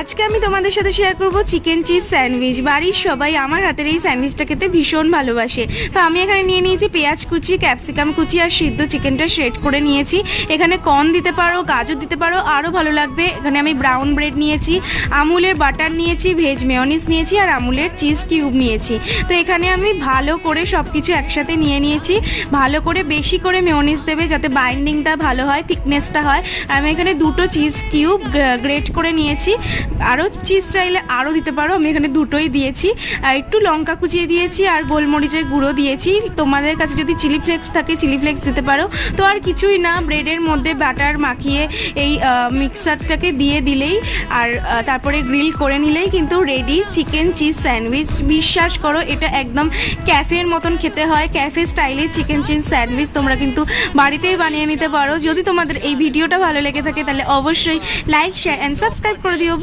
আজকে আমি তোমাদের সাথে শেয়ার করব চিকেন চিজ স্যান্ডউইচ। বাড়ির সবাই আমার হাতের এই স্যান্ডউইচটা খেতে ভীষণ ভালোবাসে। তো আমি এখানে নিয়ে নিয়েছি পেঁয়াজ কুচি, ক্যাপসিকাম কুচি আর সিদ্ধ চিকেনটা শ্রেড করে নিয়েছি। এখানে কর্ন দিতে পারো, গাজর দিতে পারো, আরও ভালো লাগবে। এখানে আমি ব্রাউন ব্রেড নিয়েছি, আমুলের বাটার নিয়েছি, ভেজ মেয়োনিজ নিয়েছি আর আমুলের চিজ কিউব নিয়েছি। তো এখানে আমি ভালো করে সব কিছু একসাথে নিয়ে নিয়েছি। ভালো করে বেশি করে মেয়োনিজ দেবে যাতে বাইন্ডিংটা ভালো হয়, থিকনেসটা হয়। আমি এখানে 2টো চিজ কিউব গ্রেট করে নিয়েছি। আরও চিজ চাইলে আরও দিতে পারো, আমি এখানে 2টোই দিয়েছি। আর একটু লঙ্কা কুচিয়ে দিয়েছি আর গোলমরিচের গুঁড়ো দিয়েছি। তোমাদের কাছে যদি চিলি ফ্লেক্স থাকে চিলি ফ্লেক্স দিতে পারো। তো আর কিছুই না, ব্রেডের মধ্যে বাটার মাখিয়ে এই মিক্সারটাকে দিয়ে দিলেই আর তারপরে গ্রিল করে নিলেই কিন্তু রেডি চিকেন চিজ স্যান্ডউইচ। বিশ্বাস করো এটা একদম ক্যাফের মতন খেতে হয়, ক্যাফে স্টাইলের চিকেন চিজ স্যান্ডউইচ তোমরা কিন্তু বাড়িতেই বানিয়ে নিতে পারো। যদি তোমাদের এই ভিডিওটা ভালো লেগে থাকে তাহলে অবশ্যই লাইক, শেয়ার অ্যান্ড সাবস্ক্রাইব করে দিও। বা